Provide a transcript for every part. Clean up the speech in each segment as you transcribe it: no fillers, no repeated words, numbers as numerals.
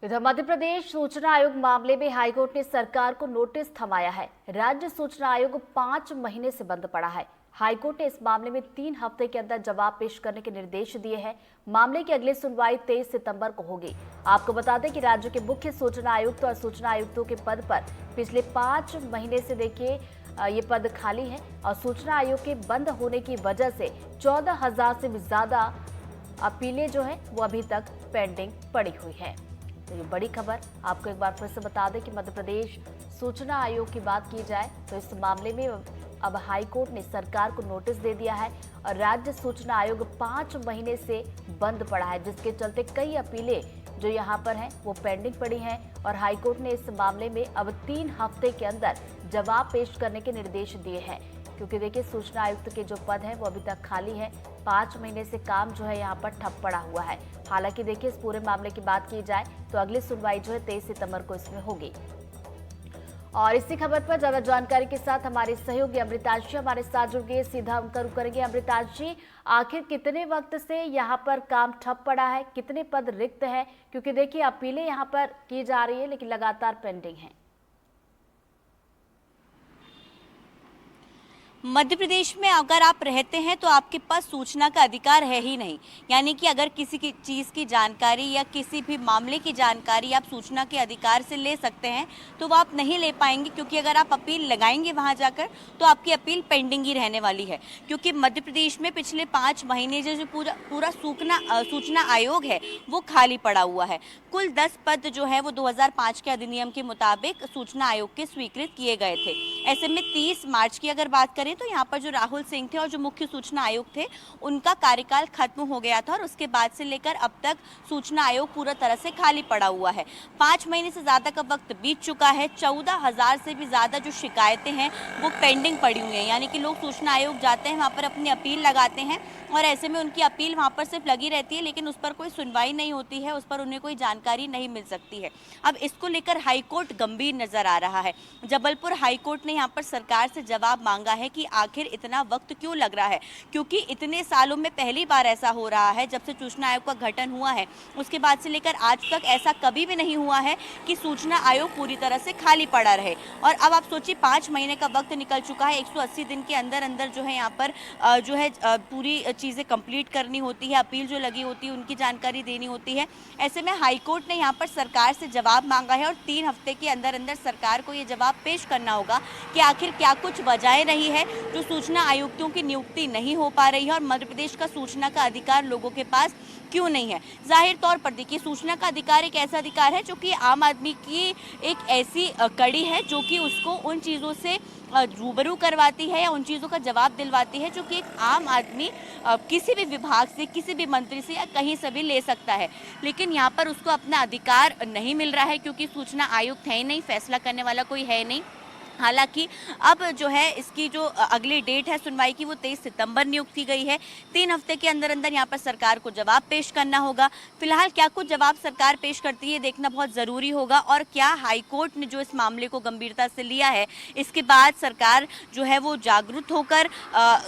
इधर मध्य प्रदेश सूचना आयोग मामले में हाईकोर्ट ने सरकार को नोटिस थमाया है। राज्य सूचना आयोग 5 महीने से बंद पड़ा है। हाईकोर्ट ने इस मामले में 3 हफ्ते के अंदर जवाब पेश करने के निर्देश दिए हैं। मामले की अगली सुनवाई 23 सितंबर को होगी। आपको बता दें कि राज्य के मुख्य सूचना आयुक्त और सूचना आयुक्तों के पद पर पिछले 5 महीने से देखिए ये पद खाली है और सूचना आयोग के बंद होने की वजह से 14,000 से भी ज्यादा अपीलें जो है वो अभी तक पेंडिंग पड़ी हुई है। तो ये बड़ी खबर आपको एक बार फिर से बता दें कि मध्य प्रदेश सूचना आयोग की बात की जाए तो इस मामले में अब हाईकोर्ट ने सरकार को नोटिस दे दिया है और राज्य सूचना आयोग 5 महीने से बंद पड़ा है, जिसके चलते कई अपीलें जो यहाँ पर हैं वो पेंडिंग पड़ी हैं और हाईकोर्ट ने इस मामले में अब 3 हफ्ते के अंदर जवाब पेश करने के निर्देश दिए हैं। क्योंकि देखिए सूचना आयुक्त के जो पद है वो अभी तक खाली है। 5 महीने से काम जो है यहाँ पर ठप पड़ा हुआ है। हालांकि देखिए इस पूरे मामले की बात की जाए तो अगली सुनवाई जो है 23 सितंबर को इसमें होगी। और इसी खबर पर ज्यादा जानकारी के साथ हमारे सहयोगी अमृताज जी हमारे साथ जुड़ गए। सीधा हम रुक करेंगे। अमृताज जी, आखिर कितने वक्त से यहाँ पर काम ठप पड़ा है, कितने पद रिक्त है? क्योंकि देखिए अपीलें यहाँ पर की जा रही है लेकिन लगातार पेंडिंग है। मध्य प्रदेश में अगर आप रहते हैं तो आपके पास सूचना का अधिकार है ही नहीं। यानी कि अगर किसी की चीज़ की जानकारी या किसी भी मामले की जानकारी आप सूचना के अधिकार से ले सकते हैं तो वो आप नहीं ले पाएंगे, क्योंकि अगर आप अपील लगाएंगे वहां जाकर तो आपकी अपील पेंडिंग ही रहने वाली है। क्योंकि मध्य प्रदेश में पिछले 5 महीने जो पूरा सूचना आयोग है वो खाली पड़ा हुआ है। कुल 10 पद जो है वो 2005 के अधिनियम के मुताबिक सूचना आयोग के स्वीकृत किए गए थे। ऐसे में 30 मार्च की अगर बात करें तो यहाँ पर जो राहुल सिंह थे और जो मुख्य सूचना आयोग थे उनका कार्यकाल खत्म हो गया था और उसके बाद से लेकर अब तक सूचना आयोग पूरा तरह से खाली पड़ा हुआ है। 5 महीने से ज़्यादा का वक्त बीत चुका है। 14,000 से भी ज़्यादा जो शिकायतें हैं वो पेंडिंग पड़ी हुई हैं। यानी कि लोग सूचना आयोग जाते हैं, वहाँ पर अपनी अपील लगाते हैं और ऐसे में उनकी अपील वहाँ पर सिर्फ लगी रहती है, लेकिन उस पर कोई सुनवाई नहीं होती है, उस पर उन्हें कोई जानकारी नहीं मिल सकती है। अब इसको लेकर हाईकोर्ट गंभीर नजर आ रहा है। जबलपुर हाईकोर्ट ने यहाँ पर सरकार से जवाब मांगा है कि आखिर इतना वक्त क्यों लग रहा है, क्योंकि इतने सालों में पहली बार ऐसा हो रहा है। जब से सूचना आयोग का गठन हुआ है उसके बाद से लेकर आज तक ऐसा कभी भी नहीं हुआ है कि सूचना आयोग पूरी तरह से खाली पड़ा रहे। और अब आप सोचिए 5 महीने का वक्त निकल चुका है। 180 दिन के अंदर अंदर जो है यहाँ पर जो है पूरी चीज़ें कंप्लीट करनी होती है, अपील जो लगी होती है उनकी जानकारी देनी होती है। ऐसे में हाईकोर्ट ने यहाँ पर सरकार से जवाब मांगा है और 3 हफ्ते के अंदर अंदर सरकार को ये जवाब पेश करना होगा कि आखिर क्या कुछ वजह रही है जो सूचना आयुक्तों की नियुक्ति नहीं हो पा रही है और मध्य प्रदेश का सूचना का अधिकार लोगों के पास क्यों नहीं है। जाहिर तौर पर देखिए सूचना का अधिकार एक ऐसा अधिकार है जो कि आम आदमी की एक ऐसी कड़ी है जो कि उसको उन चीज़ों से रूबरू करवाती है या उन चीज़ों का जवाब दिलवाती है जो कि एक आम आदमी किसी भी विभाग से, किसी भी मंत्री से या कहीं से भी ले सकता है। लेकिन यहाँ पर उसको अपना अधिकार नहीं मिल रहा है क्योंकि सूचना आयुक्त है ही नहीं, फैसला करने वाला कोई है नहीं। हालांकि अब जो है इसकी जो अगली डेट है सुनवाई की वो 23 सितंबर नियुक्त की गई है। 3 हफ्ते के अंदर अंदर यहाँ पर सरकार को जवाब पेश करना होगा। फिलहाल क्या कुछ जवाब सरकार पेश करती है देखना बहुत ज़रूरी होगा और क्या हाईकोर्ट ने जो इस मामले को गंभीरता से लिया है इसके बाद सरकार जो है वो जागरूक होकर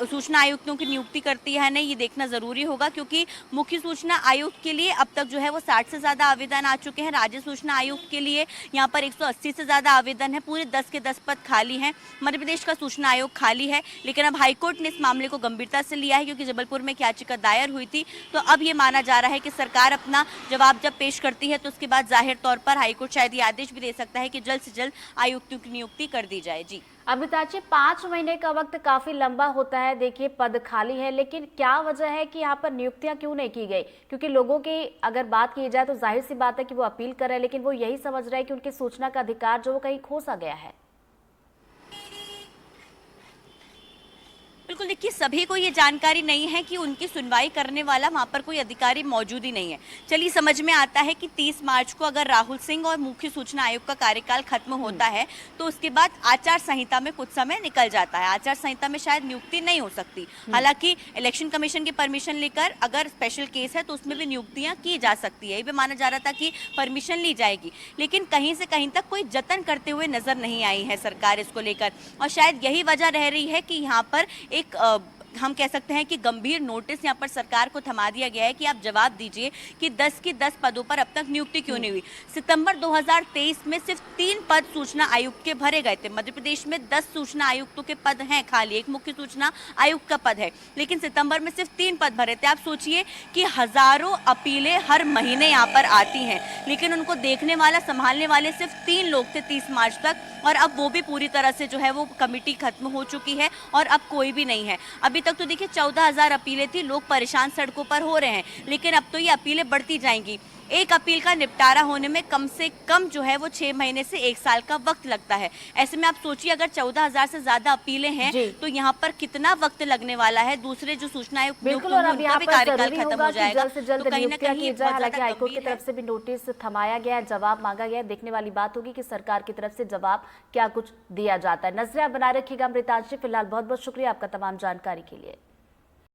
सूचना आयुक्तों की नियुक्ति करती है नहीं, ये देखना ज़रूरी होगा। क्योंकि मुख्य सूचना आयुक्त के लिए अब तक जो है वो 60 से ज़्यादा आवेदन आ चुके हैं। राज्य सूचना आयुक्त के लिए यहाँ पर 180 से ज़्यादा आवेदन है। पूरे 10 के 10 पद खाली हैं। मध्य प्रदेश का सूचना आयोग खाली है, लेकिन अब हाईकोर्ट ने इस मामले को गंभीरता से लिया है क्योंकि जबलपुर में एक याचिका दायर हुई थी। तो अब ये माना जा रहा है कि सरकार अपना जवाब जब पेश करती है तो उसके बाद जाहिर तौर पर हाईकोर्ट शायद ये आदेश भी दे सकता है कि जल्द से जल्द आयुक्तों की नियुक्ति कर दी जाए। जी अमिताभ जी, 5 महीने का वक्त काफी लंबा होता है। देखिए पद खाली है, लेकिन क्या वजह है कि यहाँ पर नियुक्तियां क्यों नहीं की गई? क्योंकि लोगों की अगर बात की जाए तो जाहिर सी बात है कि वो अपील कर रहे हैं, लेकिन वो यही समझ रहे हैं कि उनकी सूचना का अधिकार जो वो कहीं खो सा गया है। बिल्कुल, देखिए सभी को ये जानकारी नहीं है कि उनकी सुनवाई करने वाला वहाँ पर कोई अधिकारी मौजूद ही नहीं है। चलिए समझ में आता है कि 30 मार्च को अगर राहुल सिंह और मुख्य सूचना आयोग का कार्यकाल खत्म होता है तो उसके बाद आचार संहिता में कुछ समय निकल जाता है। आचार संहिता में शायद नियुक्ति नहीं हो सकती। हालांकि इलेक्शन कमीशन की परमिशन लेकर अगर स्पेशल केस है तो उसमें भी नियुक्तियां की जा सकती है। ये भी माना जा रहा था कि परमिशन ली जाएगी, लेकिन कहीं से कहीं तक कोई जतन करते हुए नजर नहीं आई है सरकार इसको लेकर। और शायद यही वजह रह रही है कि यहाँ पर एक हम कह सकते हैं कि गंभीर नोटिस यहाँ पर सरकार को थमा दिया गया है कि आप जवाब दीजिए कि 10 की 10 पदों पर अब तक नियुक्ति क्यों नहीं हुई। सितंबर 2023 में सिर्फ 3 पद सूचना आयुक्त के भरे गए थे। मध्य प्रदेश में 10 सूचना आयुक्तों के पद हैं खाली, एक मुख्य सूचना आयुक्त का पद है, लेकिन सितंबर में सिर्फ 3 पद भरे थे। आप सोचिए कि हजारों अपीलें हर महीने यहाँ पर आती हैं, लेकिन उनको देखने वाला, संभालने वाले सिर्फ 3 लोग थे 30 मार्च तक, और अब वो भी पूरी तरह से जो है वो कमेटी खत्म हो चुकी है और अब कोई भी नहीं है। अभी तक तो देखिए 14,000 अपीलें थी, लोग परेशान सड़कों पर हो रहे हैं, लेकिन अब तो ये अपीलें बढ़ती जाएंगी। एक अपील का निपटारा होने में कम से कम जो है वो 6 महीने से 1 साल का वक्त लगता है। ऐसे में आप सोचिए अगर 14,000 से ज्यादा अपीलें हैं तो यहाँ पर कितना वक्त लगने वाला है। दूसरे जो सूचना आयुक्त बिल्कुल, और अब यहाँ पर जरूरी होगा कि जल्द से जल्द तो कहीं ना नियुक्तियां कहीं की ये जाए। बहुत हालांकि ज्यादा हाईकोर्ट की गंभीर है। तरफ से भी नोटिस थमाया गया है, जवाब मांगा गया है। देखने वाली बात होगी कि सरकार की तरफ से जवाब क्या कुछ दिया जाता है। नजरें बनाए रखिएगा अमृतांशी। फिलहाल बहुत बहुत शुक्रिया आपका तमाम जानकारी के लिए।